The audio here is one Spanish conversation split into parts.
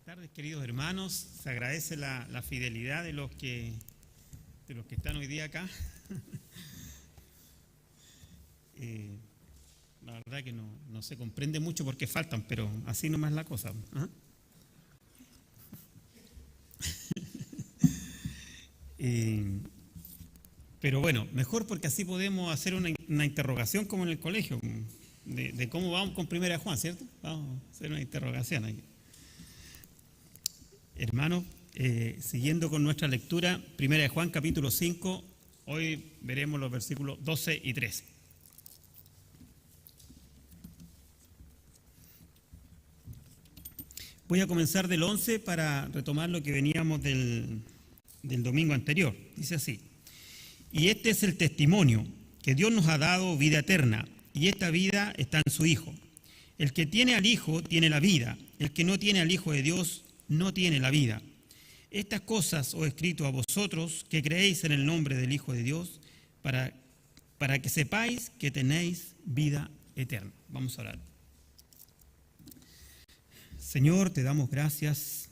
tardes, queridos hermanos. Se agradece la fidelidad de los que están hoy día acá. La verdad que no se comprende mucho porque faltan, pero así nomás la cosa. ¿Ah? Pero bueno, mejor porque así podemos hacer una interrogación como en el colegio, de cómo vamos con Primera de Juan, ¿cierto? Vamos a hacer una interrogación aquí. Hermanos, siguiendo con nuestra lectura, Primera de Juan, capítulo 5, hoy veremos los versículos 12 y 13. Voy a comenzar del 11 para retomar lo que veníamos del domingo anterior. Dice así: y este es el testimonio, que Dios nos ha dado vida eterna, y esta vida está en su Hijo. El que tiene al Hijo tiene la vida, el que no tiene al Hijo de Dios no tiene la vida. Estas cosas os he escrito a vosotros que creéis en el nombre del Hijo de Dios, para que sepáis que tenéis vida eterna. Vamos a orar. Señor, te damos gracias,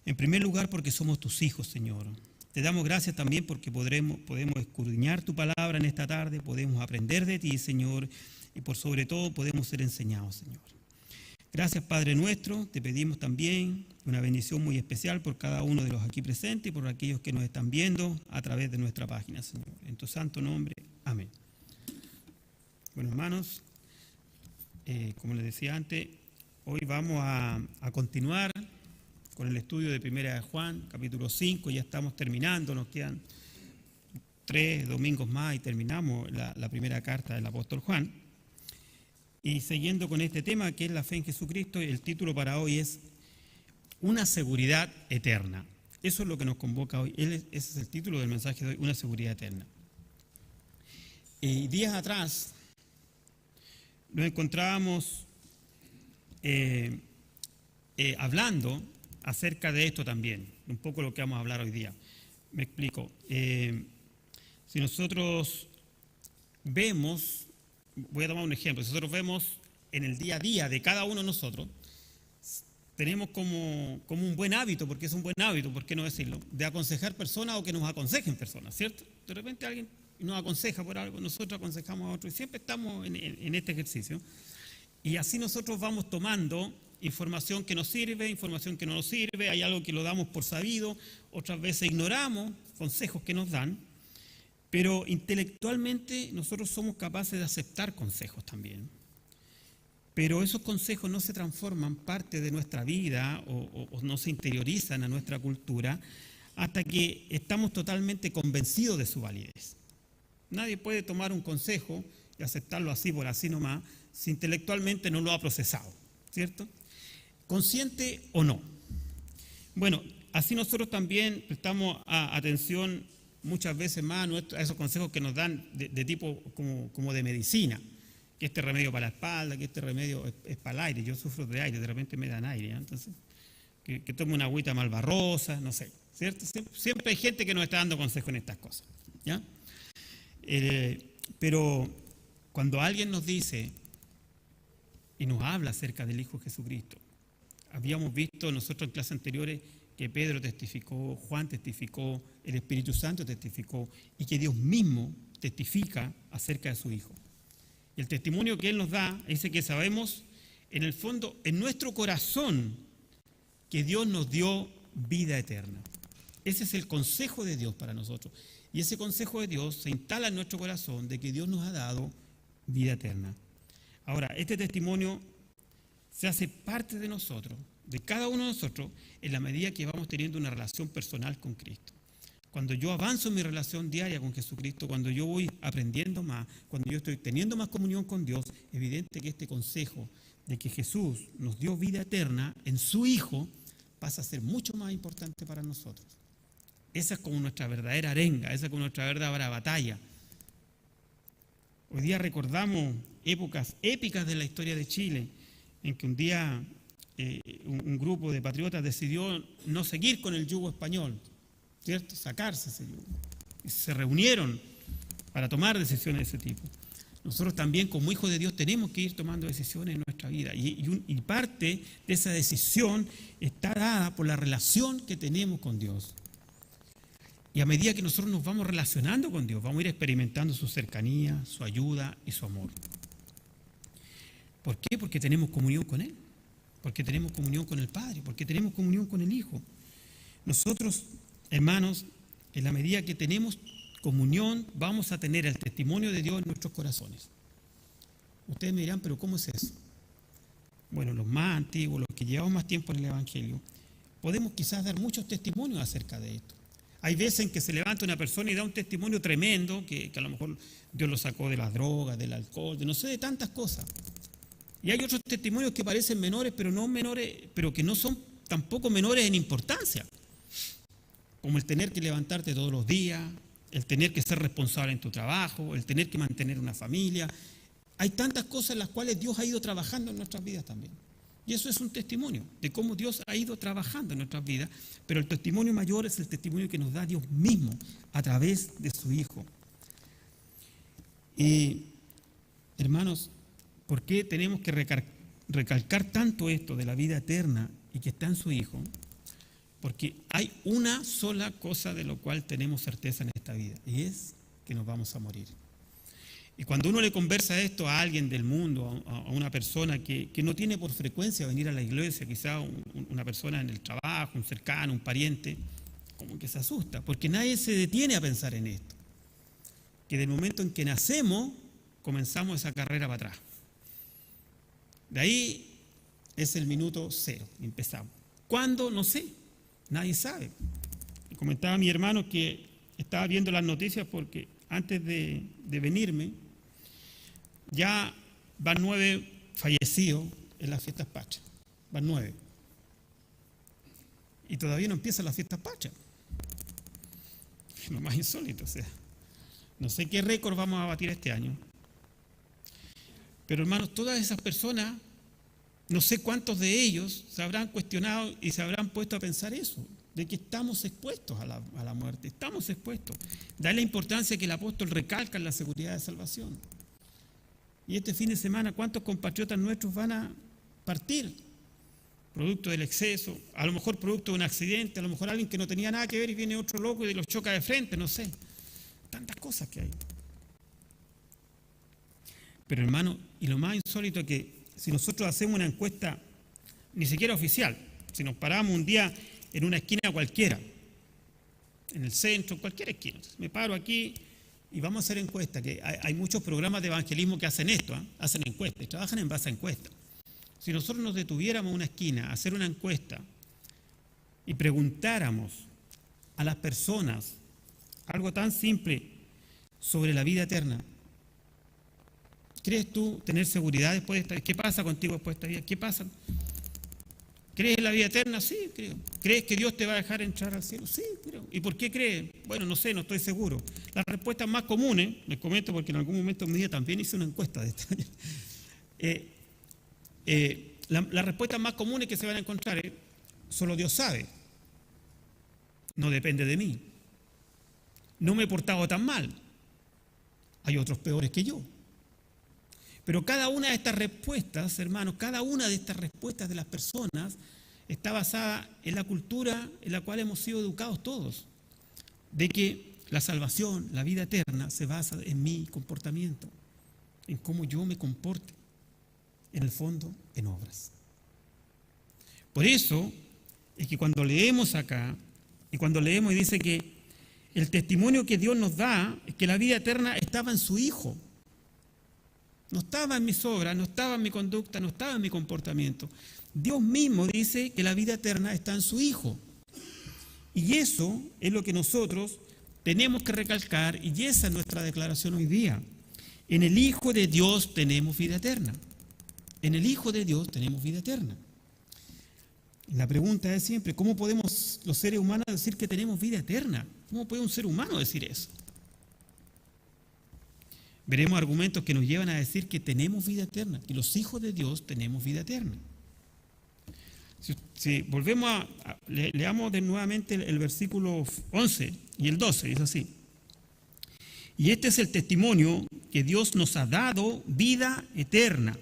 en primer lugar porque somos tus hijos, Señor. Te damos gracias también porque podemos escudriñar tu palabra en esta tarde, podemos aprender de ti, Señor, y por sobre todo podemos ser enseñados, Señor. Gracias, Padre nuestro, te pedimos también una bendición muy especial por cada uno de los aquí presentes y por aquellos que nos están viendo a través de nuestra página, Señor. En tu santo nombre, amén. Bueno, hermanos, como les decía antes, hoy vamos a continuar con el estudio de Primera de Juan, capítulo 5, ya estamos terminando, nos quedan 3 domingos más y terminamos la primera carta del apóstol Juan. Y siguiendo con este tema que es la fe en Jesucristo, el título para hoy es Una seguridad eterna. Eso es lo que nos convoca hoy, ese es el título del mensaje de hoy, una seguridad eterna. Y días atrás nos encontrábamos hablando acerca de esto también, un poco lo que vamos a hablar hoy día. Me explico. Si nosotros vemos, voy a tomar un ejemplo, si nosotros vemos en el día a día de cada uno de nosotros, tenemos como un buen hábito, porque es un buen hábito, ¿por qué no decirlo?, de aconsejar personas o que nos aconsejen personas, ¿cierto? De repente alguien nos aconseja por algo, nosotros aconsejamos a otro y siempre estamos en este ejercicio. Y así nosotros vamos tomando información que nos sirve, información que no nos sirve, hay algo que lo damos por sabido, otras veces ignoramos consejos que nos dan, pero intelectualmente nosotros somos capaces de aceptar consejos también. Pero esos consejos no se transforman parte de nuestra vida o no se interiorizan a nuestra cultura hasta que estamos totalmente convencidos de su validez. Nadie puede tomar un consejo y aceptarlo así por así nomás si intelectualmente no lo ha procesado, ¿cierto? ¿Consciente o no? Bueno, así nosotros también prestamos atención muchas veces más a esos consejos que nos dan de tipo como de medicina, que este remedio para la espalda, que este remedio es para el aire. Yo sufro de aire, de repente me dan aire, ¿eh? Entonces, que tome una agüita malvarrosa, no sé, ¿cierto? Siempre hay gente que nos está dando consejos en estas cosas, ¿ya? Pero cuando alguien nos dice y nos habla acerca del Hijo Jesucristo, habíamos visto nosotros en clases anteriores que Pedro testificó, Juan testificó, el Espíritu Santo testificó y que Dios mismo testifica acerca de su Hijo. Y el testimonio que Él nos da dice que sabemos en el fondo, en nuestro corazón, que Dios nos dio vida eterna. Ese es el consejo de Dios para nosotros. Y ese consejo de Dios se instala en nuestro corazón de que Dios nos ha dado vida eterna. Ahora, este testimonio se hace parte de nosotros, de cada uno de nosotros, en la medida que vamos teniendo una relación personal con Cristo. Cuando yo avanzo en mi relación diaria con Jesucristo, cuando yo voy aprendiendo más, cuando yo estoy teniendo más comunión con Dios, es evidente que este consejo de que Jesús nos dio vida eterna en su Hijo pasa a ser mucho más importante para nosotros. Esa es como nuestra verdadera arenga, esa es como nuestra verdadera batalla. Hoy día recordamos épocas épicas de la historia de Chile, en que un día un grupo de patriotas decidió no seguir con el yugo español, ¿cierto? Sacarse ese yugo. Y se reunieron para tomar decisiones de ese tipo. Nosotros también como hijos de Dios tenemos que ir tomando decisiones en nuestra vida. Y parte de esa decisión está dada por la relación que tenemos con Dios. Y a medida que nosotros nos vamos relacionando con Dios, vamos a ir experimentando su cercanía, su ayuda y su amor. ¿Por qué? Porque tenemos comunión con Él. Porque tenemos comunión con el Padre. Porque tenemos comunión con el Hijo. Nosotros, hermanos, en la medida que tenemos comunión, vamos a tener el testimonio de Dios en nuestros corazones. Ustedes me dirán, ¿pero cómo es eso? Bueno, los más antiguos, los que llevamos más tiempo en el Evangelio, podemos quizás dar muchos testimonios acerca de esto. Hay veces en que se levanta una persona y da un testimonio tremendo, que a lo mejor Dios lo sacó de las drogas, del alcohol, de no sé, de tantas cosas. Y hay otros testimonios que parecen menores, pero que no son tampoco menores en importancia. Como el tener que levantarte todos los días, el tener que ser responsable en tu trabajo, el tener que mantener una familia. Hay tantas cosas en las cuales Dios ha ido trabajando en nuestras vidas también. Y eso es un testimonio de cómo Dios ha ido trabajando en nuestras vidas, pero el testimonio mayor es el testimonio que nos da Dios mismo a través de su Hijo. Y, hermanos, ¿por qué tenemos que recalcar tanto esto de la vida eterna y que está en su Hijo? Porque hay una sola cosa de lo cual tenemos certeza en esta vida, y es que nos vamos a morir. Y cuando uno le conversa esto a alguien del mundo, a una persona que no tiene por frecuencia venir a la iglesia, quizá una persona en el trabajo, un cercano, un pariente, como que se asusta, porque nadie se detiene a pensar en esto. Que del momento en que nacemos, comenzamos esa carrera para atrás. De ahí es el minuto cero, empezamos. ¿Cuándo? No sé. Nadie sabe. Y comentaba a mi hermano que estaba viendo las noticias porque antes de venirme ya van 9 fallecidos en las fiestas patrias. Van 9. Y todavía no empiezan las fiestas patrias. Lo más insólito, o sea. No sé qué récord vamos a batir este año. Pero hermanos, todas esas personas, no sé cuántos de ellos se habrán cuestionado y se habrán puesto a pensar eso, de que estamos expuestos a la muerte, estamos expuestos. Da la importancia que el apóstol recalca en la seguridad de salvación. Y este fin de semana, ¿cuántos compatriotas nuestros van a partir? Producto del exceso, a lo mejor producto de un accidente, a lo mejor alguien que no tenía nada que ver y viene otro loco y los choca de frente, no sé. Tantas cosas que hay. Pero hermano, y lo más insólito es que si nosotros hacemos una encuesta, ni siquiera oficial, si nos paramos un día en una esquina cualquiera, en el centro, en cualquier esquina, me paro aquí y vamos a hacer encuestas, que hay muchos programas de evangelismo que hacen esto, hacen encuestas, trabajan en base a encuestas. Si nosotros nos detuviéramos en una esquina a hacer una encuesta y preguntáramos a las personas algo tan simple sobre la vida eterna, ¿crees tú tener seguridad después de esta vida? ¿Qué pasa contigo después de esta vida? ¿Qué pasa? ¿Crees en la vida eterna? Sí, creo. ¿Crees que Dios te va a dejar entrar al cielo? Sí, creo. ¿Y por qué crees? Bueno, no sé, no estoy seguro. Las respuestas más comunes, les comento porque en algún momento en mi vida también hice una encuesta de esta. Las respuestas más comunes que se van a encontrar es: solo Dios sabe. No depende de mí. No me he portado tan mal. Hay otros peores que yo. Pero cada una de estas respuestas, hermanos, cada una de estas respuestas de las personas está basada en la cultura en la cual hemos sido educados todos, de que la salvación, la vida eterna, se basa en mi comportamiento, en cómo yo me comporte, en el fondo, en obras. Por eso es que cuando leemos acá, y cuando leemos y dice que el testimonio que Dios nos da es que la vida eterna estaba en su Hijo. No estaba en mis obras, no estaba en mi conducta, no estaba en mi comportamiento. Dios mismo dice que la vida eterna está en su Hijo. Y eso es lo que nosotros tenemos que recalcar, y esa es nuestra declaración hoy día. En el Hijo de Dios tenemos vida eterna. En el Hijo de Dios tenemos vida eterna. La pregunta es siempre, ¿cómo podemos los seres humanos decir que tenemos vida eterna? ¿Cómo puede un ser humano decir eso? Veremos argumentos que nos llevan a decir que tenemos vida eterna, que los hijos de Dios tenemos vida eterna. Si volvemos leamos nuevamente el versículo 11 y el 12, dice así: Y este es el testimonio que Dios nos ha dado, vida eterna,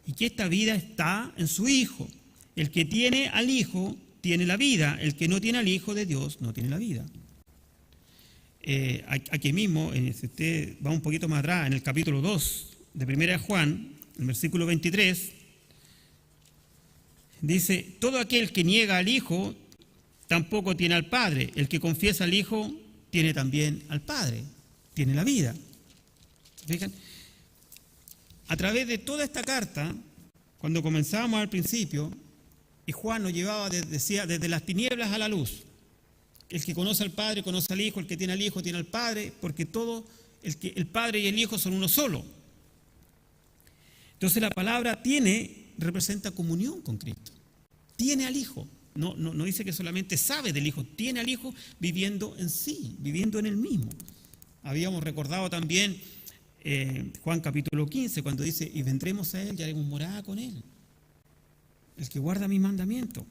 y que esta vida está en su Hijo. El que tiene al Hijo tiene la vida, el que no tiene al Hijo de Dios no tiene la vida. Aquí mismo, si usted va un poquito más atrás, en el capítulo 2 de 1 Juan, el versículo 23, dice: todo aquel que niega al Hijo tampoco tiene al Padre. El que confiesa al Hijo tiene también al Padre, tiene la vida. ¿Se fijan? A través de toda esta carta, cuando comenzábamos al principio, y Juan nos llevaba, decía, desde las tinieblas a la luz. El que conoce al Padre conoce al Hijo, el que tiene al Hijo tiene al Padre, porque todo, el Padre y el Hijo son uno solo. Entonces la palabra representa comunión con Cristo. Tiene al Hijo. No dice que solamente sabe del Hijo, tiene al Hijo viviendo en sí, viviendo en él mismo. Habíamos recordado también Juan capítulo 15, cuando dice: y vendremos a él y haremos morada con él. El que guarda mis mandamientos.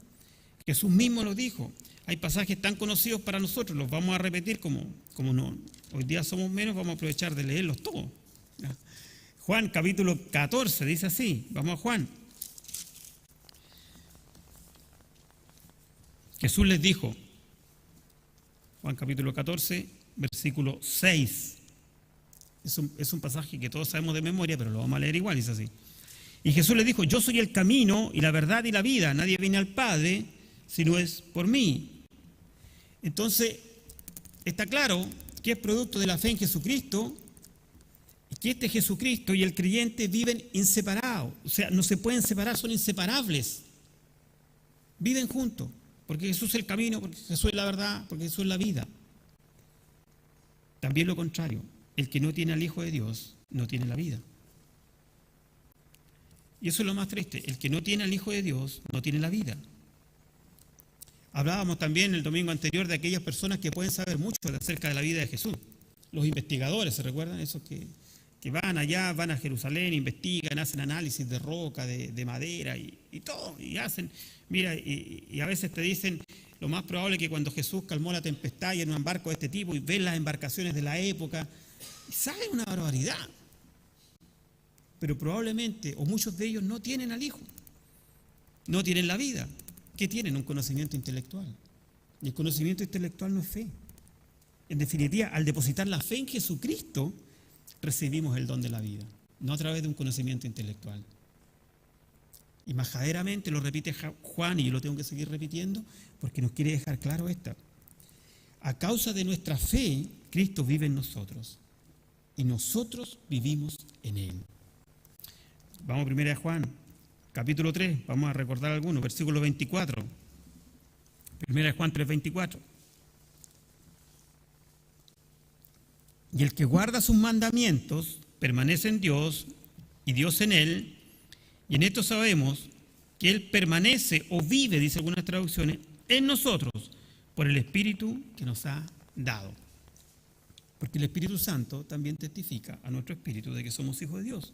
Jesús mismo lo dijo. Hay pasajes tan conocidos para nosotros, los vamos a repetir como no. Hoy día somos menos, vamos a aprovechar de leerlos todos. Juan capítulo 14 dice así, vamos a Juan. Jesús les dijo, Juan capítulo 14, versículo 6. Es un pasaje que todos sabemos de memoria, pero lo vamos a leer igual, dice así. Y Jesús les dijo: yo soy el camino y la verdad y la vida. Nadie viene al Padre si no es por mí. Entonces, está claro que es producto de la fe en Jesucristo, y que este Jesucristo y el creyente viven inseparados. O sea, no se pueden separar, son inseparables. Viven juntos, porque Jesús es el camino, porque Jesús es la verdad, porque Jesús es la vida. También lo contrario, el que no tiene al Hijo de Dios no tiene la vida. Y eso es lo más triste, el que no tiene al Hijo de Dios no tiene la vida. Hablábamos también el domingo anterior de aquellas personas que pueden saber mucho acerca de la vida de Jesús. Los investigadores, ¿se recuerdan? Esos que van allá, van a Jerusalén, investigan, hacen análisis de roca, de madera y todo, y hacen. Mira, y a veces te dicen, lo más probable es que cuando Jesús calmó la tempestad y en un barco de este tipo y ven las embarcaciones de la época, y saben una barbaridad. Pero probablemente, o muchos de ellos no tienen al Hijo, no tienen la vida. ¿Qué tienen? Un conocimiento intelectual. Y el conocimiento intelectual no es fe. En definitiva, al depositar la fe en Jesucristo, recibimos el don de la vida, no a través de un conocimiento intelectual. Y majaderamente lo repite Juan, y yo lo tengo que seguir repitiendo, porque nos quiere dejar claro esta. A causa de nuestra fe, Cristo vive en nosotros, y nosotros vivimos en Él. Vamos primero a Juan, capítulo 3, vamos a recordar algunos, versículo 24. Primera de Juan 3, 24. Y el que guarda sus mandamientos permanece en Dios y Dios en él. Y en esto sabemos que Él permanece o vive, dice algunas traducciones, en nosotros por el Espíritu que nos ha dado. Porque el Espíritu Santo también testifica a nuestro espíritu de que somos hijos de Dios.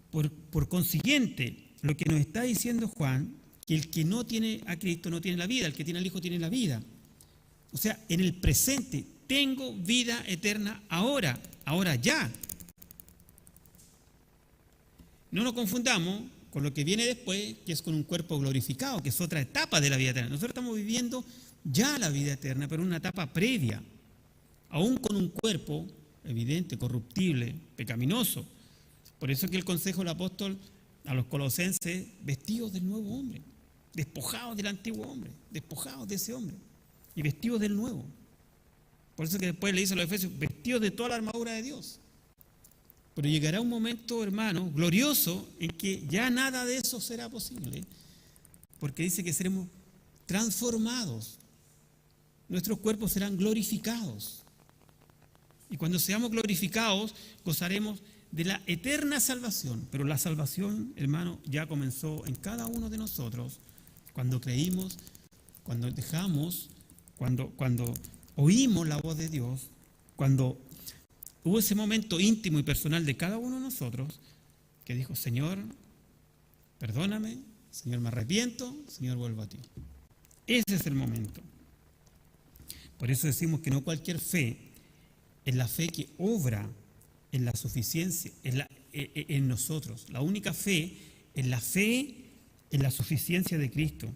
Por consiguiente, lo que nos está diciendo Juan, que el que no tiene a Cristo no tiene la vida, el que tiene al Hijo tiene la vida. O sea, en el presente tengo vida eterna ahora ya. No nos confundamos con lo que viene después, que es con un cuerpo glorificado, que es otra etapa de la vida eterna. Nosotros estamos viviendo ya la vida eterna, pero en una etapa previa, aún con un cuerpo evidente, corruptible, pecaminoso. Por eso que el consejo del apóstol a los colosenses, vestidos del nuevo hombre, despojados del antiguo hombre, despojados de ese hombre y vestidos del nuevo. Por eso que después le dice a los efesios, vestidos de toda la armadura de Dios. Pero llegará un momento, hermano, glorioso, en que ya nada de eso será posible, porque dice que seremos transformados. Nuestros cuerpos serán glorificados. Y cuando seamos glorificados, gozaremos de la eterna salvación. Pero la salvación, hermano, ya comenzó en cada uno de nosotros, cuando creímos, cuando dejamos, cuando oímos la voz de Dios, cuando hubo ese momento íntimo y personal de cada uno de nosotros, que dijo, Señor, perdóname, Señor, me arrepiento, Señor, vuelvo a ti. Ese es el momento. Por eso decimos que no cualquier fe es la fe que obra en la suficiencia, en nosotros. La única fe es la fe en la suficiencia de Cristo.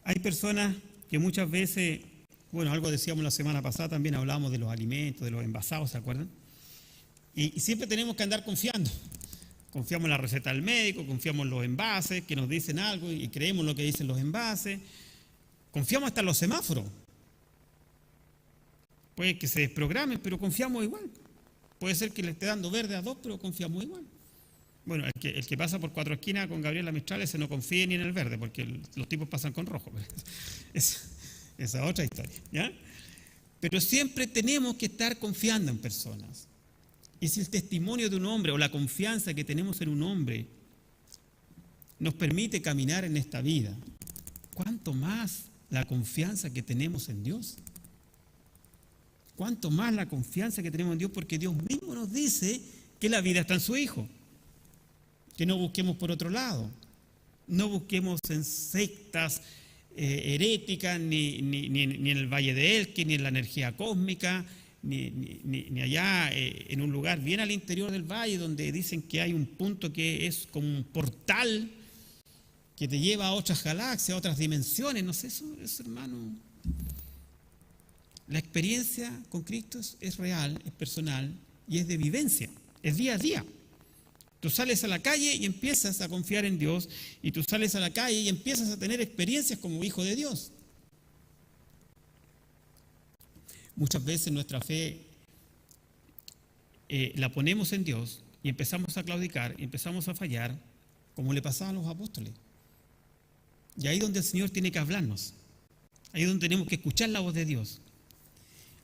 Hay personas que muchas veces, bueno, algo decíamos la semana pasada, también hablábamos de los alimentos, de los envasados, ¿se acuerdan? Y siempre tenemos que andar confiando. Confiamos en la receta del médico, confiamos en los envases que nos dicen algo y creemos lo que dicen los envases. Confiamos hasta en los semáforos. Puede que se desprogramen, pero confiamos igual. Puede ser que le esté dando verde a 2, pero confiamos igual. Bueno, el que pasa por 4 esquinas con Gabriela Mistral, ese no confíe ni en el verde, porque los tipos pasan con rojo. Esa es otra historia, ¿ya? Pero siempre tenemos que estar confiando en personas. Y si el testimonio de un hombre o la confianza que tenemos en un hombre nos permite caminar en esta vida, ¿cuánto más la confianza que tenemos en Dios? ¿Cuánto más la confianza que tenemos en Dios? Porque Dios mismo nos dice que la vida está en su Hijo. Que no busquemos por otro lado. No busquemos en sectas heréticas, ni en el Valle de Elqui, ni en la energía cósmica, ni allá en un lugar bien al interior del valle donde dicen que hay un punto que es como un portal que te lleva a otras galaxias, a otras dimensiones. No sé, eso hermano. La experiencia con Cristo es real, es personal y es de vivencia, es día a día. Tú sales a la calle y empiezas a confiar en Dios, y tú sales a la calle y empiezas a tener experiencias como hijo de Dios. Muchas veces nuestra fe la ponemos en Dios y empezamos a claudicar y empezamos a fallar, como le pasaba a los apóstoles. Y ahí es donde el Señor tiene que hablarnos. Ahí es donde tenemos que escuchar la voz de Dios.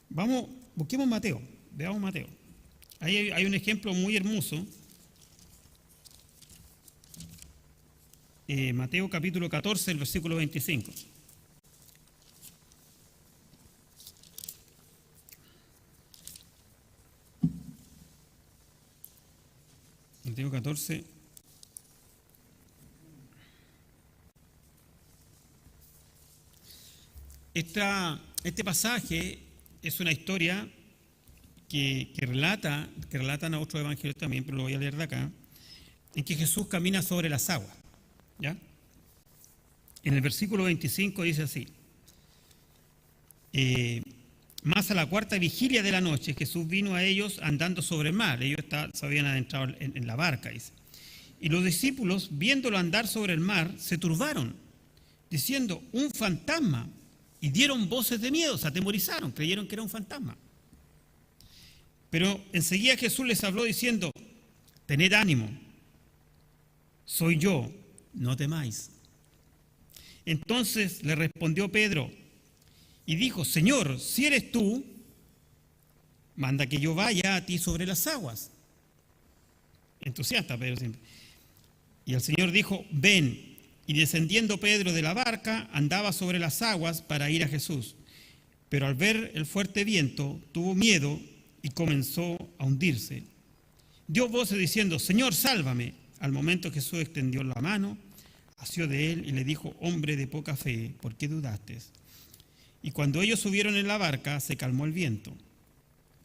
Vamos, busquemos Mateo, veamos Mateo. Ahí hay un ejemplo muy hermoso. Mateo capítulo 14, el versículo 25. Mateo 14. Este pasaje es una historia que relatan a otros evangelios también, pero lo voy a leer de acá, en que Jesús camina sobre las aguas. ¿Ya? En el versículo 25 dice así: más a la cuarta vigilia de la noche, Jesús vino a ellos andando sobre el mar. Ellos se habían adentrado en la barca, dice. Y los discípulos, viéndolo andar sobre el mar, se turbaron, diciendo: un fantasma. Y dieron voces de miedo, se atemorizaron, creyeron que era un fantasma. Pero enseguida Jesús les habló diciendo: tened ánimo, soy yo, no temáis. Entonces le respondió Pedro y dijo: Señor, si eres tú, manda que yo vaya a ti sobre las aguas. Entusiasta Pedro siempre. Y el Señor dijo: ven. Y descendiendo Pedro de la barca, andaba sobre las aguas para ir a Jesús. Pero al ver el fuerte viento, tuvo miedo y comenzó a hundirse. Dio voces diciendo: Señor, sálvame. Al momento Jesús extendió la mano, asió de él y le dijo: hombre de poca fe, ¿por qué dudaste? Y cuando ellos subieron en la barca, se calmó el viento.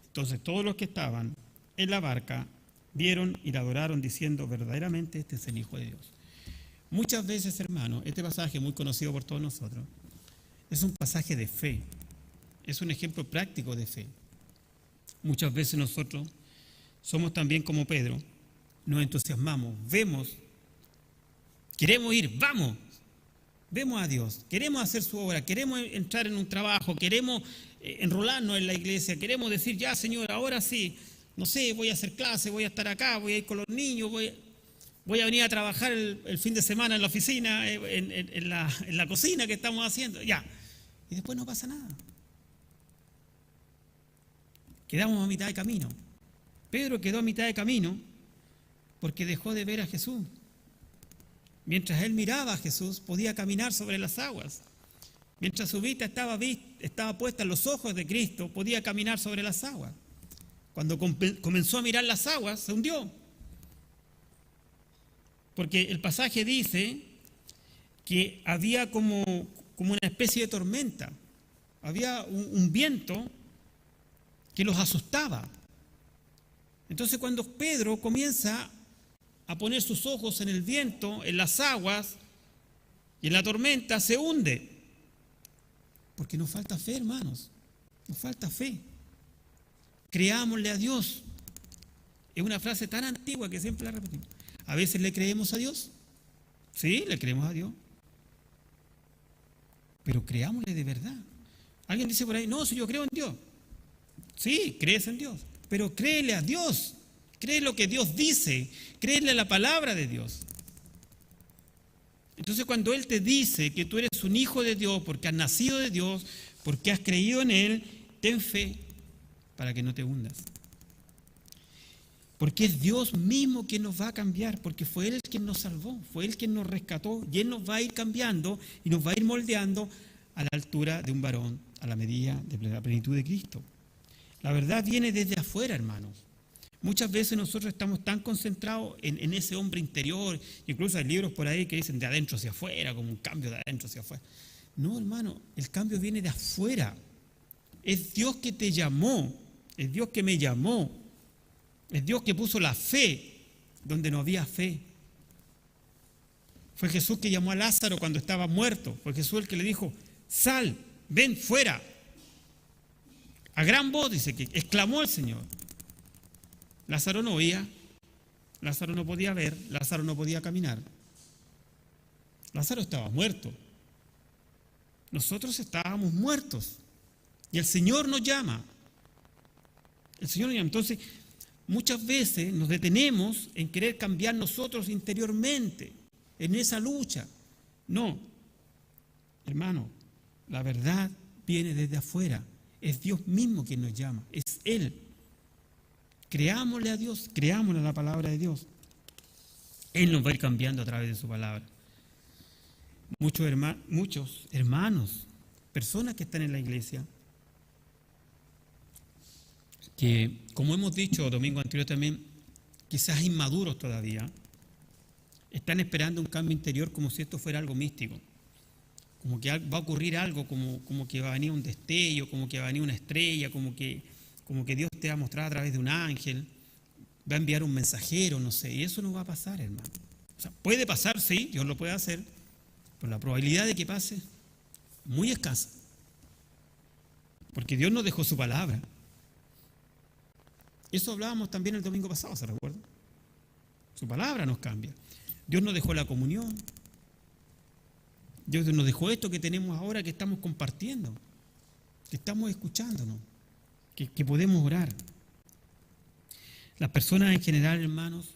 Entonces todos los que estaban en la barca vieron y le adoraron, diciendo: verdaderamente este es el Hijo de Dios. Muchas veces, hermano, este pasaje muy conocido por todos nosotros es un pasaje de fe, es un ejemplo práctico de fe. Muchas veces nosotros somos también como Pedro, nos entusiasmamos, vemos, queremos ir, vemos a Dios, queremos hacer su obra, queremos entrar en un trabajo, queremos enrolarnos en la iglesia, queremos decir: ya, Señor, ahora sí, no sé, voy a hacer clase, voy a estar acá, voy a ir con los niños, voy a venir a trabajar el fin de semana en la oficina, en la cocina que estamos haciendo, ya. Y después no pasa nada. Quedamos a mitad de camino. Pedro quedó a mitad de camino porque dejó de ver a Jesús. Mientras él miraba a Jesús, podía caminar sobre las aguas. Mientras su vista estaba puesta en los ojos de Cristo, podía caminar sobre las aguas. Cuando comenzó a mirar las aguas, se hundió. Porque el pasaje dice que había como una especie de tormenta. Había un viento que los asustaba. Entonces cuando Pedro comienza a poner sus ojos en el viento, en las aguas y en la tormenta, se hunde. Porque nos falta fe, hermanos, nos falta fe. Creámosle a Dios. Es una frase tan antigua que siempre la repetimos. A veces le creemos a Dios. Sí, le creemos a Dios. Pero creámosle de verdad. Alguien dice por ahí, no, si yo creo en Dios. Sí, crees en Dios. Pero créele a Dios. Cree lo que Dios dice. Créele a la palabra de Dios. Entonces cuando Él te dice que tú eres un hijo de Dios, porque has nacido de Dios, porque has creído en Él, ten fe para que no te hundas. Porque es Dios mismo quien nos va a cambiar, porque fue Él quien nos salvó, fue Él quien nos rescató, y Él nos va a ir cambiando y nos va a ir moldeando a la altura de un varón, a la medida de la plenitud de Cristo. La verdad viene desde afuera, hermanos. Muchas veces nosotros estamos tan concentrados en ese hombre interior, incluso hay libros por ahí que dicen de adentro hacia afuera, como un cambio de adentro hacia afuera. No, hermano, el cambio viene de afuera. Es Dios que te llamó, es Dios que me llamó, es Dios que puso la fe donde no había fe. Fue Jesús que llamó a Lázaro cuando estaba muerto, fue Jesús el que le dijo, sal, ven fuera. A gran voz, dice que exclamó el Señor. Lázaro no oía, Lázaro no podía ver, Lázaro no podía caminar. Lázaro estaba muerto. Nosotros estábamos muertos. Y el Señor nos llama. El Señor nos llama. Entonces, muchas veces nos detenemos en querer cambiar nosotros interiormente, en esa lucha. No, hermano, la verdad viene desde afuera. Es Dios mismo quien nos llama, es Él. Creámosle a Dios, creámosle a la palabra de Dios. Él nos va a ir cambiando a través de su palabra. Muchos hermanos, personas que están en la iglesia, que como hemos dicho domingo anterior también, quizás inmaduros todavía, están esperando un cambio interior como si esto fuera algo místico. Como que va a ocurrir algo, como que va a venir un destello, como que va a venir una estrella, como que Dios te va a mostrar a través de un ángel, va a enviar un mensajero, no sé, y eso no va a pasar, hermano. O sea, puede pasar, sí, Dios lo puede hacer, pero la probabilidad de que pase, muy escasa. Porque Dios nos dejó su palabra. Eso hablábamos también el domingo pasado, ¿se recuerda? Su palabra nos cambia. Dios nos dejó la comunión. Dios nos dejó esto que tenemos ahora, que estamos compartiendo, que estamos escuchándonos, que podemos orar. Las personas en general, hermanos,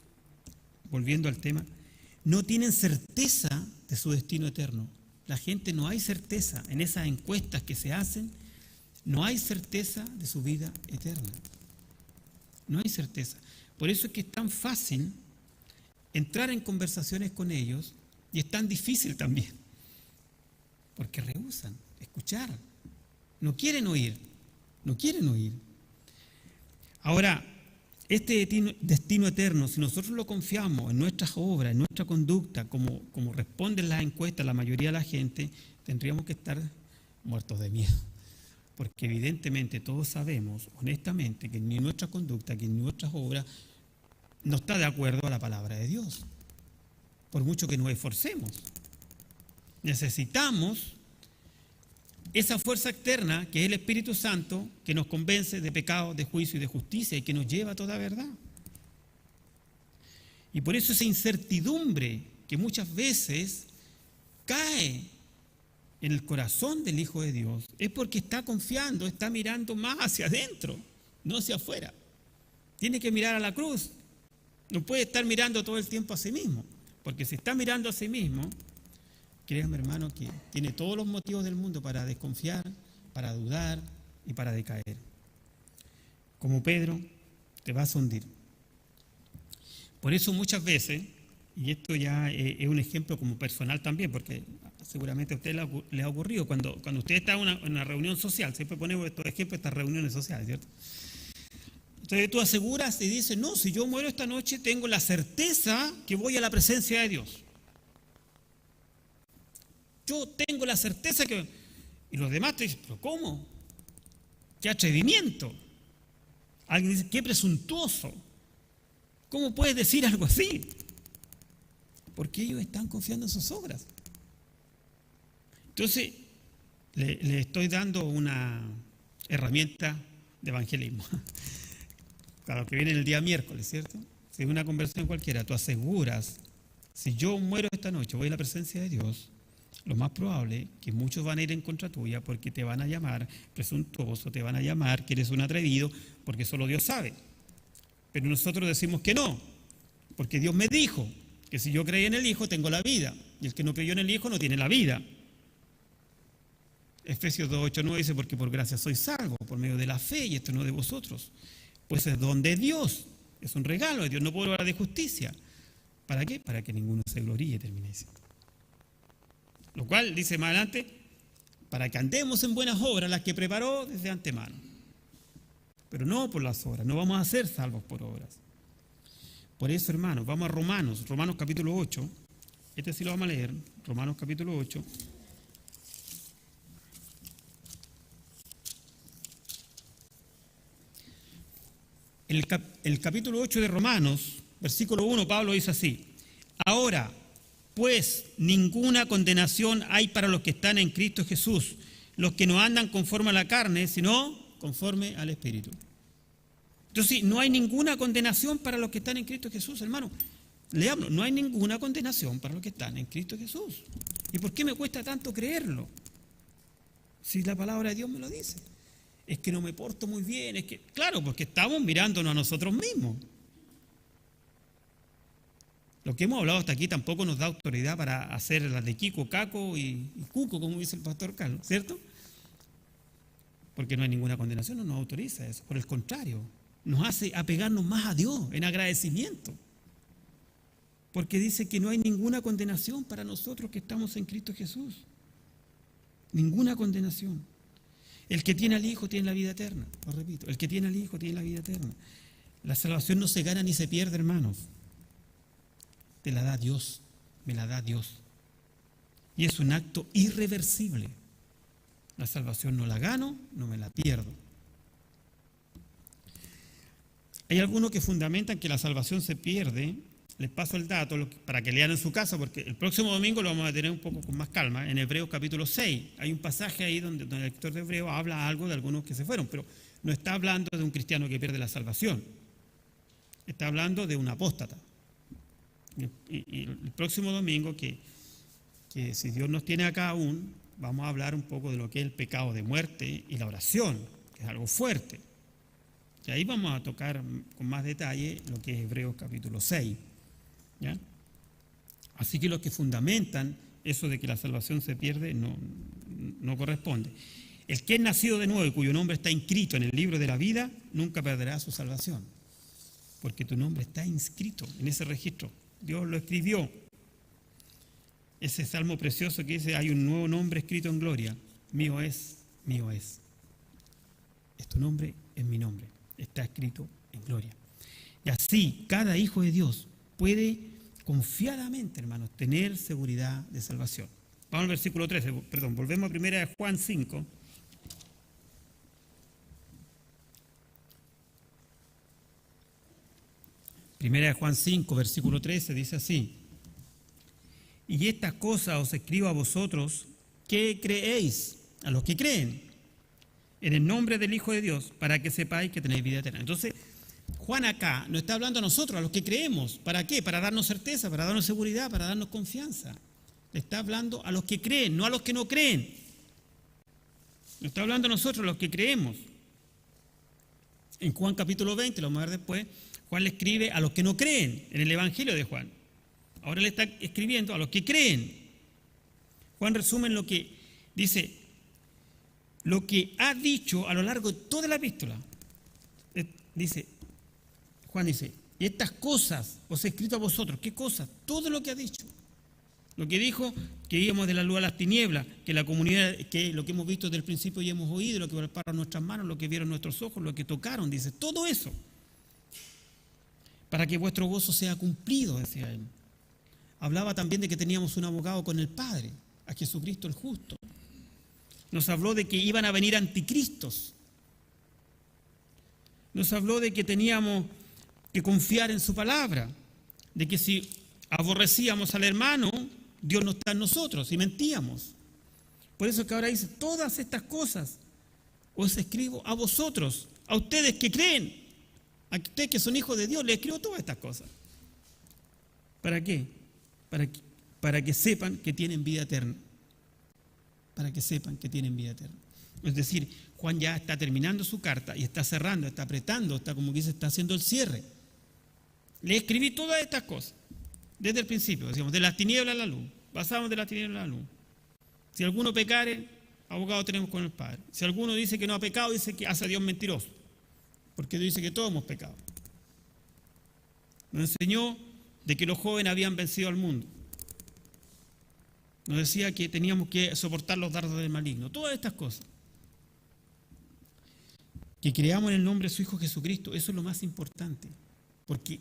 volviendo al tema, no tienen certeza de su destino eterno. La gente no hay certeza en esas encuestas que se hacen, no hay certeza de su vida eterna. No hay certeza. Por eso es que es tan fácil entrar en conversaciones con ellos y es tan difícil también. Porque rehúsan escuchar. No quieren oír. No quieren oír. Ahora, este destino eterno, si nosotros lo confiamos en nuestras obras, en nuestra conducta, como responden las encuestas la mayoría de la gente, tendríamos que estar muertos de miedo. Porque evidentemente todos sabemos, honestamente, que ni nuestra conducta, que ni nuestras obras no está de acuerdo a la palabra de Dios. Por mucho que nos esforcemos. Necesitamos esa fuerza externa, que es el Espíritu Santo, que nos convence de pecado, de juicio y de justicia y que nos lleva a toda verdad. Y por eso esa incertidumbre que muchas veces cae en el corazón del Hijo de Dios es porque está confiando, está mirando más hacia adentro, no hacia afuera. Tiene que mirar a la cruz. No puede estar mirando todo el tiempo a sí mismo, porque si está mirando a sí mismo, créame, hermano, que tiene todos los motivos del mundo para desconfiar, para dudar y para decaer. Como Pedro, te vas a hundir. Por eso muchas veces, y esto ya es un ejemplo como personal también, porque seguramente a usted le ha ocurrido, cuando usted está en una reunión social, siempre ponemos estos ejemplos, estas reuniones sociales, ¿cierto? Entonces tú aseguras y dices, no, si yo muero esta noche tengo la certeza que voy a la presencia de Dios. Yo tengo la certeza que... Y los demás te dicen, ¿pero cómo? ¡Qué atrevimiento! Alguien dice, qué presuntuoso. ¿Cómo puedes decir algo así? Porque ellos están confiando en sus obras. Entonces, le estoy dando una herramienta de evangelismo. Para lo que viene el día miércoles, ¿cierto? Si es una conversión cualquiera, tú aseguras, si yo muero esta noche, voy a la presencia de Dios, lo más probable es que muchos van a ir en contra tuya porque te van a llamar presuntuoso, te van a llamar que eres un atrevido, porque solo Dios sabe. Pero nosotros decimos que no, porque Dios me dijo que si yo creí en el Hijo tengo la vida, y el que no creyó en el Hijo no tiene la vida. Efesios 2:8-9 dice, porque por gracia soy salvo, por medio de la fe, y esto no de vosotros. Pues es don de Dios, es un regalo de Dios, no por obra de justicia. ¿Para qué? Para que ninguno se gloríe, termina diciendo. Lo cual, dice más adelante, para que andemos en buenas obras, las que preparó desde antemano. Pero no por las obras, no vamos a ser salvos por obras. Por eso, hermanos, vamos a Romanos capítulo 8. Este sí lo vamos a leer, Romanos capítulo 8. El capítulo 8 de Romanos, versículo 1, Pablo dice así: ahora, pues, ninguna condenación hay para los que están en Cristo Jesús, los que no andan conforme a la carne, sino conforme al Espíritu. Entonces, no hay ninguna condenación para los que están en Cristo Jesús, hermano. Leámoslo, no hay ninguna condenación para los que están en Cristo Jesús. ¿Y por qué me cuesta tanto creerlo? Si la palabra de Dios me lo dice. Es que no me porto muy bien, es que, claro, porque estamos mirándonos a nosotros mismos. Lo que hemos hablado hasta aquí tampoco nos da autoridad para hacer las de Kiko, Caco y Cuco, como dice el pastor Carlos, ¿cierto? Porque no hay ninguna condenación, no nos autoriza eso. Por el contrario, nos hace apegarnos más a Dios en agradecimiento. Porque dice que no hay ninguna condenación para nosotros que estamos en Cristo Jesús. Ninguna condenación. El que tiene al Hijo tiene la vida eterna, lo repito, el que tiene al Hijo tiene la vida eterna. La salvación no se gana ni se pierde, hermanos. Te la da Dios, me la da Dios. Y es un acto irreversible. La salvación no la gano, no me la pierdo. Hay algunos que fundamentan que la salvación se pierde. Les paso el dato para que lean en su casa, porque el próximo domingo lo vamos a tener un poco con más calma. En Hebreos capítulo 6 hay un pasaje ahí donde el lector de Hebreos habla algo de algunos que se fueron, pero no está hablando de un cristiano que pierde la salvación. Está hablando de un apóstata. Y el próximo domingo, que si Dios nos tiene acá aún, vamos a hablar un poco de lo que es el pecado de muerte y la oración, que es algo fuerte. Y ahí vamos a tocar con más detalle lo que es Hebreos capítulo 6. ¿Ya? Así que los que fundamentan eso de que la salvación se pierde no corresponde. El que es nacido de nuevo y cuyo nombre está inscrito en el libro de la vida, nunca perderá su salvación. Porque tu nombre está inscrito en ese registro. Dios lo escribió. Ese salmo precioso que dice, hay un nuevo nombre escrito en gloria. Mío es, mío es. Es tu nombre, es mi nombre. Está escrito en gloria. Y así, cada hijo de Dios puede confiadamente, hermanos, tener seguridad de salvación. Vamos al versículo 13, volvemos a 1 Juan 5. Primera de Juan 5, versículo 13, dice así: y estas cosas os escribo a vosotros que creéis, a los que creen, en el nombre del Hijo de Dios, para que sepáis que tenéis vida eterna. Entonces, Juan acá nos está hablando a nosotros, a los que creemos. ¿Para qué? Para darnos certeza, para darnos seguridad, para darnos confianza. Le está hablando a los que creen, no a los que no creen. Nos está hablando a nosotros, a los que creemos. En Juan capítulo 20, lo vamos a ver después, Juan le escribe a los que no creen, en el Evangelio de Juan. Ahora le está escribiendo a los que creen. Juan resume lo que dice, lo que ha dicho a lo largo de toda la epístola. Juan dice, y estas cosas os he escrito a vosotros. ¿Qué cosas? Todo lo que ha dicho. Lo que dijo, que íbamos de la luz a las tinieblas, que la comunidad, que lo que hemos visto desde el principio y hemos oído, lo que palparon nuestras manos, lo que vieron nuestros ojos, lo que tocaron, dice, todo eso. Para que vuestro gozo sea cumplido, decía él. Hablaba también de que teníamos un abogado con el Padre, a Jesucristo el justo. Nos habló de que iban a venir anticristos. Nos habló de que teníamos que confiar en su palabra, de que si aborrecíamos al hermano, Dios no está en nosotros y mentíamos. Por eso que ahora dice, todas estas cosas os escribo a vosotros, a ustedes que creen, a ustedes que son hijos de Dios, les escribo todas estas cosas. ¿Para qué? Para que sepan que tienen vida eterna. Para que sepan que tienen vida eterna. Es decir, Juan ya está terminando su carta y está cerrando, está apretando, está como que se está haciendo el cierre. Le escribí todas estas cosas, desde el principio, decíamos, de las tinieblas a la luz. Pasamos de las tinieblas a la luz. Si alguno pecare, abogado tenemos con el Padre. Si alguno dice que no ha pecado, dice que hace a Dios mentiroso, porque Dios dice que todos hemos pecado. Nos enseñó de que los jóvenes habían vencido al mundo. Nos decía que teníamos que soportar los dardos del maligno. Todas estas cosas. Que creamos en el nombre de su Hijo Jesucristo, eso es lo más importante. Porque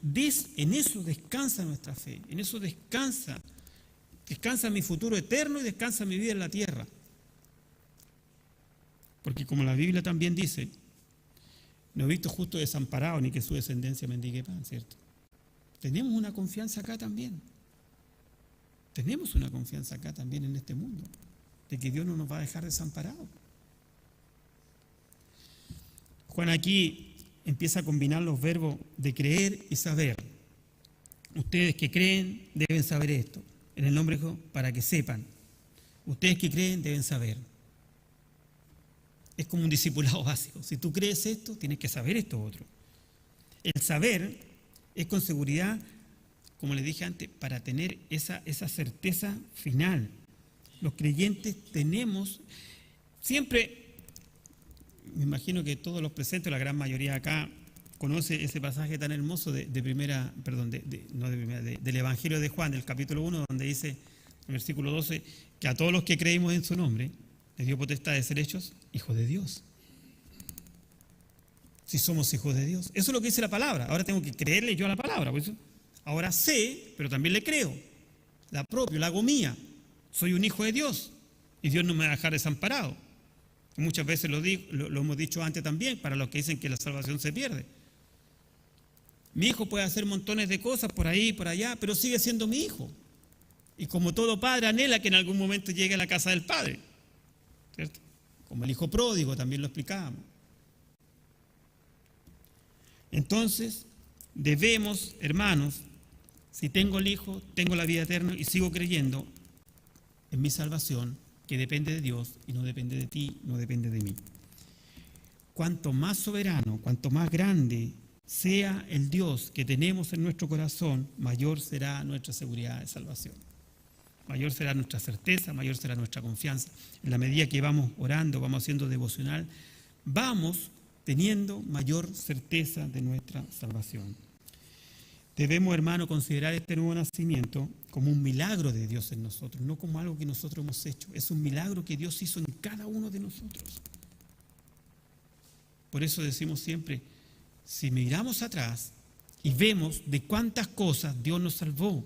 en eso descansa nuestra fe, en eso descansa mi futuro eterno y descansa mi vida en la tierra. Porque como la Biblia también dice, no he visto justo desamparado ni que su descendencia mendigue pan, ¿cierto? Tenemos una confianza acá también. Tenemos una confianza acá también en este mundo, de que Dios no nos va a dejar desamparados. Juan aquí empieza a combinar los verbos de creer y saber. Ustedes que creen deben saber esto. En el nombre de Dios, para que sepan. Ustedes que creen deben saber. Es como un discipulado básico. Si tú crees esto, tienes que saber esto otro. El saber es con seguridad, como les dije antes, para tener esa certeza final. Los creyentes tenemos siempre. Me imagino que todos los presentes, la gran mayoría acá, conoce ese pasaje tan hermoso del Evangelio de Juan, del capítulo 1, donde dice, en el versículo 12, que a todos los que creímos en su nombre, les dio potestad de ser hechos hijos de Dios. Si somos hijos de Dios. Eso es lo que dice la palabra. Ahora tengo que creerle yo a la palabra. Por eso, ahora sé, pero también le creo. La propia, la hago mía. Soy un hijo de Dios. Y Dios no me va a dejar desamparado. Muchas veces lo hemos dicho antes también, para los que dicen que la salvación se pierde. Mi hijo puede hacer montones de cosas por ahí, por allá, pero sigue siendo mi hijo. Y como todo padre anhela que en algún momento llegue a la casa del padre, ¿cierto? Como el hijo pródigo, también lo explicábamos. Entonces, debemos, hermanos, si tengo el hijo, tengo la vida eterna y sigo creyendo en mi salvación, que depende de Dios y no depende de ti, no depende de mí. Cuanto más soberano, cuanto más grande sea el Dios que tenemos en nuestro corazón, mayor será nuestra seguridad de salvación. Mayor será nuestra certeza, mayor será nuestra confianza. En la medida que vamos orando, vamos haciendo devocional, vamos teniendo mayor certeza de nuestra salvación. Debemos, hermano, considerar este nuevo nacimiento como un milagro de Dios en nosotros, no como algo que nosotros hemos hecho. Es un milagro que Dios hizo en cada uno de nosotros. Por eso decimos siempre, si miramos atrás y vemos de cuántas cosas Dios nos salvó,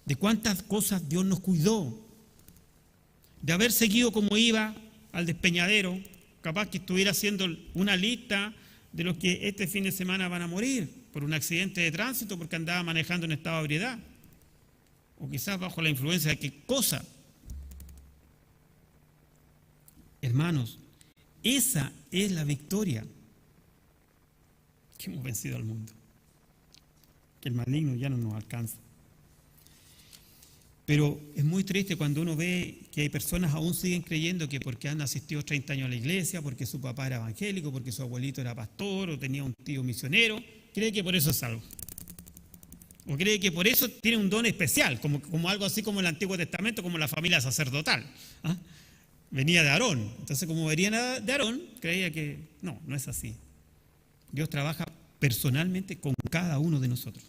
de cuántas cosas Dios nos cuidó, de haber seguido como iba al despeñadero, capaz que estuviera haciendo una lista de los que este fin de semana van a morir por un accidente de tránsito porque andaba manejando en estado de ebriedad, o quizás bajo la influencia de qué cosa. Hermanos, esa es la victoria que hemos vencido al mundo, que el maligno ya no nos alcanza. Pero es muy triste cuando uno ve que hay personas aún siguen creyendo que porque han asistido 30 años a la iglesia, porque su papá era evangélico, porque su abuelito era pastor o tenía un tío misionero, cree que por eso es salvo. O cree que por eso tiene un don especial, como algo así como el Antiguo Testamento, como la familia sacerdotal. ¿Ah? Venía de Aarón. Entonces, como venía de Aarón, creía que no es así. Dios trabaja personalmente con cada uno de nosotros.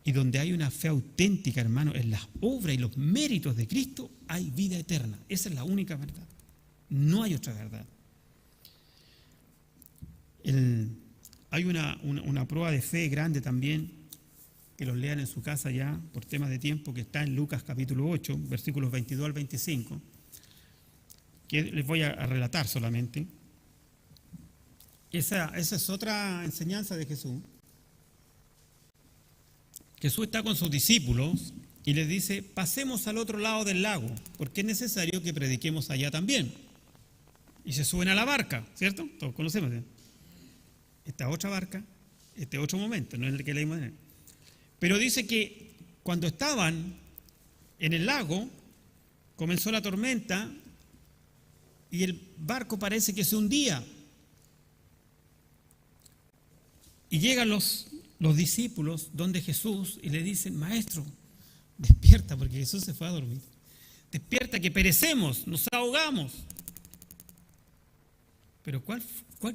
Y donde hay una fe auténtica, hermano, en las obras y los méritos de Cristo, hay vida eterna. Esa es la única verdad. No hay otra verdad. Hay una prueba de fe grande también, que los lean en su casa ya, por temas de tiempo, que está en Lucas capítulo 8, versículos 22 al 25, que les voy a relatar solamente. Esa es otra enseñanza de Jesús. Jesús está con sus discípulos y les dice, pasemos al otro lado del lago, porque es necesario que prediquemos allá también. Y se suben a la barca, ¿cierto? Todos conocemos. Esta otra barca, este otro momento, no es el que leímos. Pero dice que cuando estaban en el lago, comenzó la tormenta y el barco parece que se hundía. Y llegan los discípulos donde Jesús y le dicen, Maestro, despierta, porque Jesús se fue a dormir. Despierta, que perecemos, nos ahogamos. Pero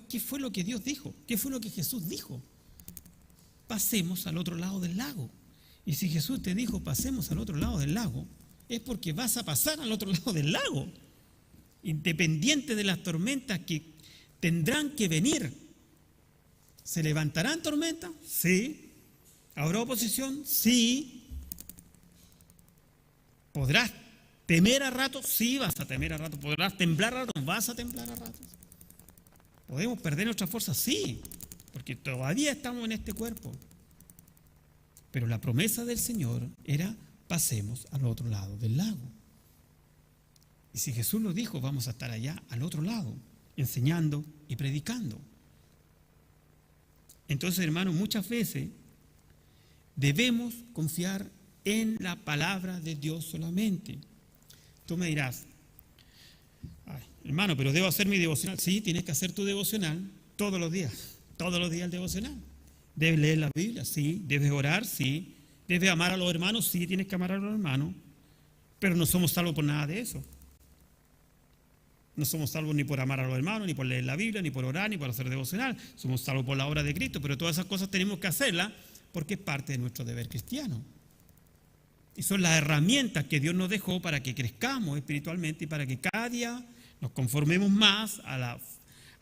¿qué fue lo que Dios dijo? ¿Qué fue lo que Jesús dijo? Pasemos al otro lado del lago. Y si Jesús te dijo, pasemos al otro lado del lago, es porque vas a pasar al otro lado del lago. Independiente de las tormentas que tendrán que venir. ¿Se levantarán tormentas? Sí. ¿Habrá oposición? Sí. ¿Podrás temer a ratos? Sí, vas a temer a ratos. ¿Podrás temblar a ratos? Vas a temblar a ratos. ¿Podemos perder nuestra fuerza? Sí, porque todavía estamos en este cuerpo. Pero la promesa del Señor era, pasemos al otro lado del lago. Y si Jesús lo dijo, vamos a estar allá al otro lado, enseñando y predicando. Entonces, hermanos, muchas veces debemos confiar en la palabra de Dios solamente. Tú me dirás, ay, hermano, pero debo hacer mi devocional. Sí, tienes que hacer tu devocional todos los días el devocional. Debes leer la Biblia, sí. Debes orar, sí. Debes amar a los hermanos, sí, tienes que amar a los hermanos. Pero no somos salvos por nada de eso. No somos salvos ni por amar a los hermanos, ni por leer la Biblia, ni por orar, ni por hacer devocional. Somos salvos por la obra de Cristo, pero todas esas cosas tenemos que hacerlas porque es parte de nuestro deber cristiano. Y son las herramientas que Dios nos dejó para que crezcamos espiritualmente y para que cada día nos conformemos más a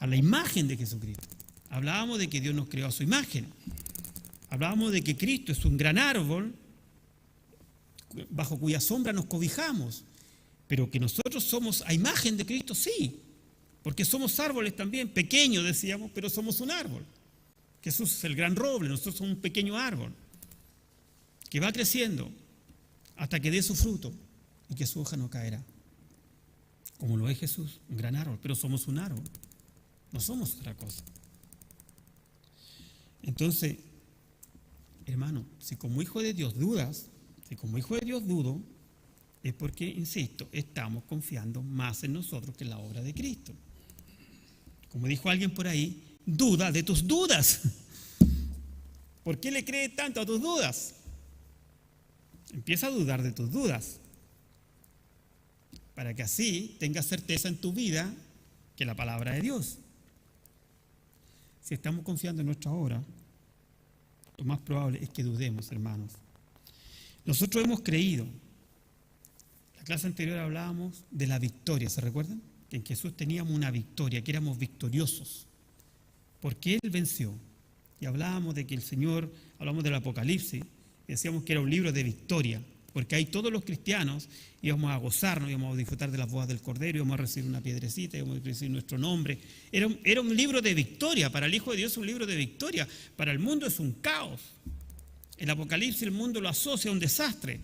la imagen de Jesucristo. Hablábamos de que Dios nos creó a su imagen. Hablábamos de que Cristo es un gran árbol bajo cuya sombra nos cobijamos. Pero que nosotros somos a imagen de Cristo, sí. Porque somos árboles también, pequeños decíamos, pero somos un árbol. Jesús es el gran roble, nosotros somos un pequeño árbol que va creciendo hasta que dé su fruto y que su hoja no caerá. Como lo es Jesús, un gran árbol, pero somos un árbol, no somos otra cosa. Entonces, hermano, si como hijo de Dios dudas, si como hijo de Dios dudo, es porque, insisto, estamos confiando más en nosotros que en la obra de Cristo. Como dijo alguien por ahí, duda de tus dudas. ¿Por qué le crees tanto a tus dudas? Empieza a dudar de tus dudas, para que así tengas certeza en tu vida que la palabra de Dios. Si estamos confiando en nuestra obra, lo más probable es que dudemos, hermanos. Nosotros hemos creído. En la clase anterior hablábamos de la victoria, ¿se recuerdan? Que en Jesús teníamos una victoria, que éramos victoriosos, porque Él venció. Y hablábamos de que el Señor, hablamos del Apocalipsis, y decíamos que era un libro de victoria, porque ahí todos los cristianos íbamos a gozarnos, íbamos a disfrutar de las bodas del Cordero, íbamos a recibir una piedrecita, íbamos a recibir nuestro nombre. Era un libro de victoria, para el Hijo de Dios es un libro de victoria, para el mundo es un caos. El Apocalipsis el mundo lo asocia a un desastre,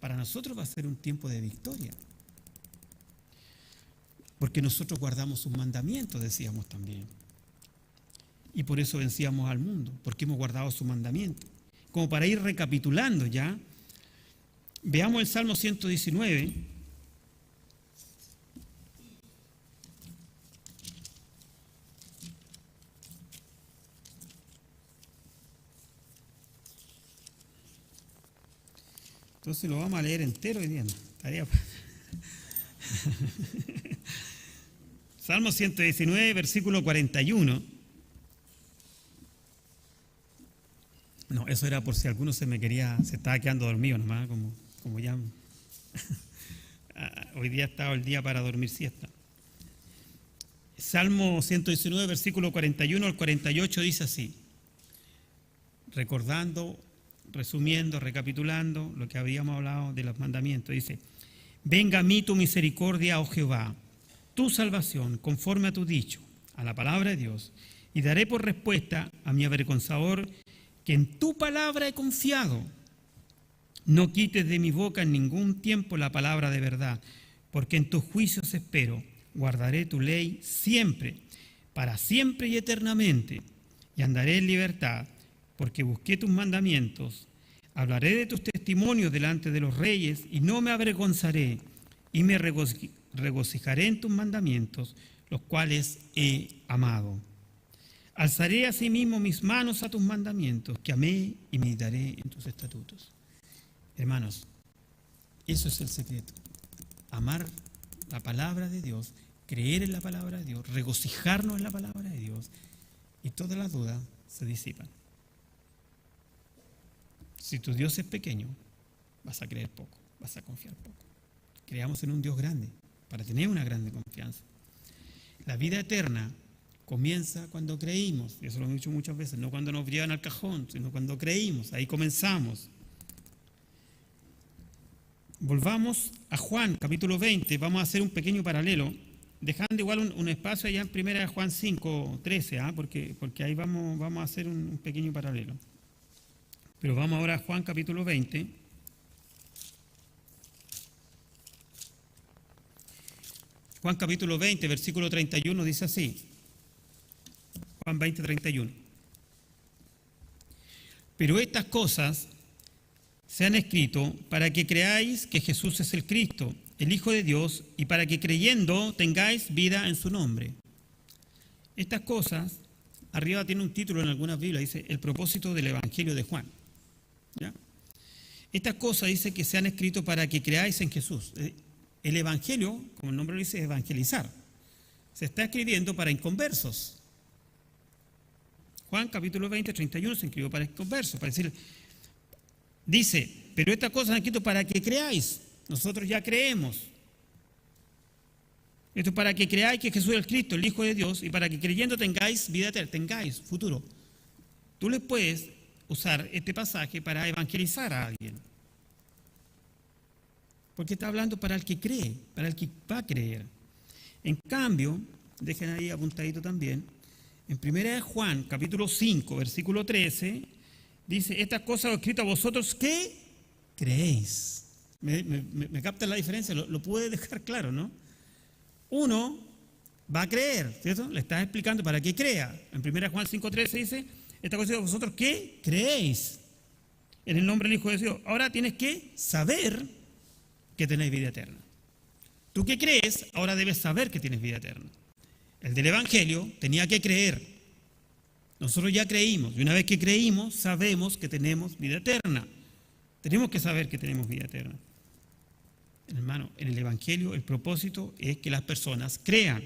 para nosotros va a ser un tiempo de victoria. Porque nosotros guardamos sus mandamientos, decíamos también. Y por eso vencíamos al mundo, porque hemos guardado sus mandamientos. Como para ir recapitulando ya, veamos el Salmo 119. Entonces lo vamos a leer entero hoy día, ¿no? Tarea. Salmo 119, versículo 41. No, eso era por si alguno se estaba quedando dormido nomás, como ya. Hoy día estaba el día para dormir siesta. Salmo 119, versículo 41 al 48 dice así, recordando, resumiendo, recapitulando lo que habíamos hablado de los mandamientos. Dice, venga a mí tu misericordia, oh Jehová, tu salvación, conforme a tu dicho, a la palabra de Dios. Y daré por respuesta a mi avergonzador que en tu palabra he confiado. No quites de mi boca en ningún tiempo la palabra de verdad, porque en tus juicios espero. Guardaré tu ley siempre, para siempre y eternamente, y andaré en libertad, porque busqué tus mandamientos. Hablaré de tus testimonios delante de los reyes, y no me avergonzaré, y me regocijaré en tus mandamientos, los cuales he amado. Alzaré asimismo mis manos a tus mandamientos, que amé, y meditaré en tus estatutos. Hermanos, eso es el secreto. Amar la palabra de Dios, creer en la palabra de Dios, regocijarnos en la palabra de Dios, y todas las dudas se disipan. Si tu Dios es pequeño, vas a creer poco, vas a confiar poco. Creamos en un Dios grande, para tener una grande confianza. La vida eterna comienza cuando creímos, y eso lo hemos dicho muchas veces, no cuando nos llevan al cajón, sino cuando creímos, ahí comenzamos. Volvamos a Juan, capítulo 20, vamos a hacer un pequeño paralelo, dejando igual un espacio allá en 1 Juan 5, 13, porque ahí vamos a hacer un pequeño paralelo. Pero vamos ahora a Juan, capítulo 20. Juan, capítulo 20, versículo 31, dice así. Juan 20, 31. Pero estas cosas se han escrito para que creáis que Jesús es el Cristo, el Hijo de Dios, y para que creyendo tengáis vida en su nombre. Estas cosas, arriba tiene un título en algunas Biblias, dice el propósito del Evangelio de Juan. ¿Ya? Estas cosas dice que se han escrito para que creáis en Jesús. El Evangelio, como el nombre lo dice, es evangelizar. Se está escribiendo para inconversos. Juan capítulo 20, 31 se escribió para inconversos, para decir, dice, pero estas cosas se han escrito para que creáis. Nosotros ya creemos. Esto es para que creáis que Jesús es el Cristo, el Hijo de Dios, y para que creyendo tengáis vida eterna, tengáis futuro. Tú le puedes usar este pasaje para evangelizar a alguien. Porque está hablando para el que cree, para el que va a creer. En cambio, dejen ahí apuntadito también, en 1 Juan, capítulo 5, versículo 13, dice, estas cosas he escrito a vosotros que creéis. ¿Me captan la diferencia? Lo puede dejar claro, ¿no? Uno va a creer, ¿cierto? Le estás explicando para que crea. En 1 Juan 5, 13 dice, estas cosas a vosotros que creéis en el nombre del Hijo de Dios. Ahora tienes que saber que tenéis vida eterna. Tú que crees, ahora debes saber que tienes vida eterna. El del Evangelio tenía que creer. Nosotros ya creímos, y una vez que creímos, sabemos que tenemos vida eterna. Tenemos que saber que tenemos vida eterna. Hermano, en el Evangelio el propósito es que las personas crean.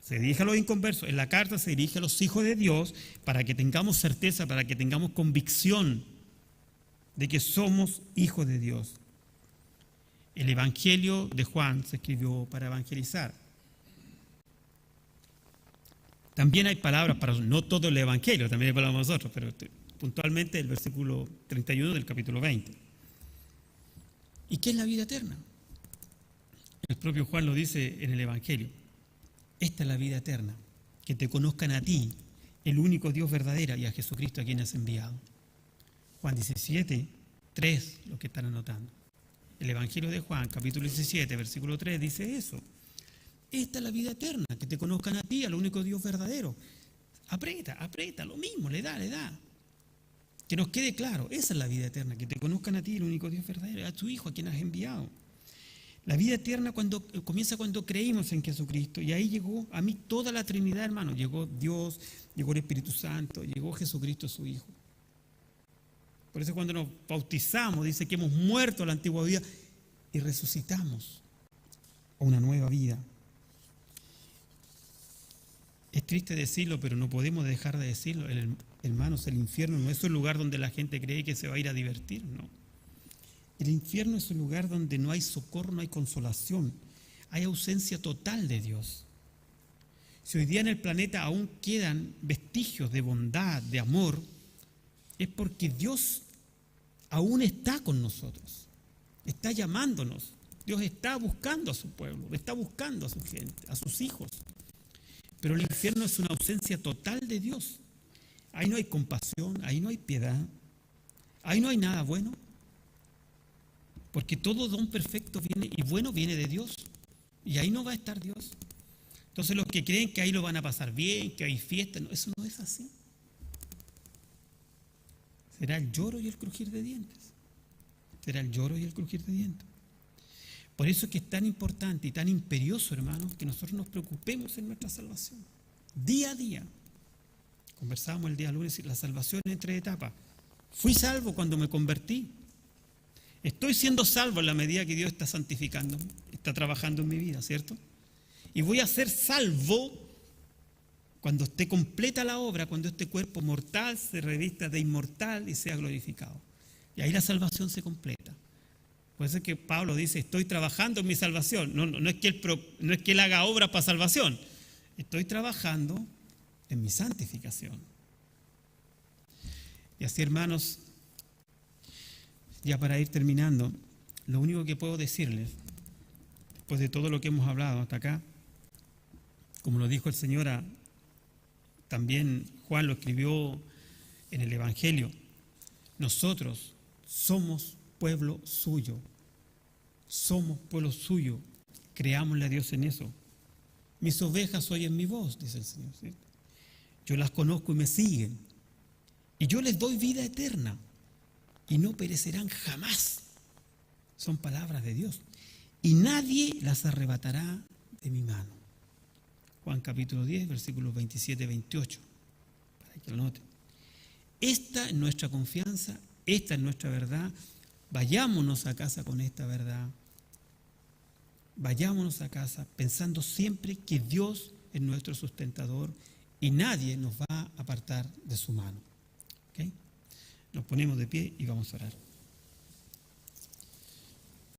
Se dirige a los inconversos, en la carta se dirige a los hijos de Dios para que tengamos certeza, para que tengamos convicción de que somos hijos de Dios. El Evangelio de Juan se escribió para evangelizar. También hay palabras para no todo el Evangelio, también hay palabras para nosotros, pero puntualmente el versículo 31 del capítulo 20. ¿Y qué es la vida eterna? El propio Juan lo dice en el Evangelio. Esta es la vida eterna, que te conozcan a ti, el único Dios verdadero, y a Jesucristo a quien has enviado. Juan 17, 3, lo que están anotando. El Evangelio de Juan, capítulo 17, versículo 3, dice eso. Esta es la vida eterna, que te conozcan a ti, al único Dios verdadero. Aprieta, lo mismo, le da. Que nos quede claro, esa es la vida eterna, que te conozcan a ti, el único Dios verdadero, a tu Hijo, a quien has enviado. La vida eterna comienza cuando creímos en Jesucristo, y ahí llegó a mí toda la Trinidad, hermano. Llegó Dios, llegó el Espíritu Santo, llegó Jesucristo, su Hijo. Por eso cuando nos bautizamos, dice que hemos muerto a la antigua vida y resucitamos a una nueva vida. Es triste decirlo, pero no podemos dejar de decirlo. Hermanos, el infierno no es un lugar donde la gente cree que se va a ir a divertir, no. El infierno es un lugar donde no hay socorro, no hay consolación, hay ausencia total de Dios. Si hoy día en el planeta aún quedan vestigios de bondad, de amor, es porque Dios aún está con nosotros, está llamándonos. Dios está buscando a su pueblo, está buscando a su gente, a sus hijos. Pero el infierno es una ausencia total de Dios. Ahí no hay compasión, ahí no hay piedad, ahí no hay nada bueno. Porque todo don perfecto viene y bueno viene de Dios. Y ahí no va a estar Dios. Entonces los que creen que ahí lo van a pasar bien, que hay fiesta, no, eso no es así. Será el lloro y el crujir de dientes. Será el lloro y el crujir de dientes. Por eso es que es tan importante y tan imperioso, hermanos, que nosotros nos preocupemos en nuestra salvación. Día a día. Conversábamos el día lunes, la salvación en 3 etapas. Fui salvo cuando me convertí. Estoy siendo salvo en la medida que Dios está santificándome, está trabajando en mi vida, ¿cierto? Y voy a ser salvo cuando esté completa la obra, cuando este cuerpo mortal se revista de inmortal y sea glorificado. Y ahí la salvación se completa. Por eso es que Pablo dice, estoy trabajando en mi salvación. No es que él haga obra para salvación. Estoy trabajando en mi santificación. Y así, hermanos, ya para ir terminando, lo único que puedo decirles, después de todo lo que hemos hablado hasta acá, como lo dijo el Señor, también Juan lo escribió en el Evangelio, nosotros somos pueblo suyo, creámosle a Dios en eso. Mis ovejas oyen mi voz, dice el Señor, ¿sí? Yo las conozco y me siguen, y yo les doy vida eterna, y no perecerán jamás. Son palabras de Dios. Y nadie las arrebatará de mi mano. Juan capítulo 10, versículos 27 y 28. Para que lo noten. Esta es nuestra confianza, esta es nuestra verdad. Vayámonos a casa con esta verdad. Vayámonos a casa pensando siempre que Dios es nuestro sustentador y nadie nos va a apartar de su mano. ¿Okay? Nos ponemos de pie y vamos a orar.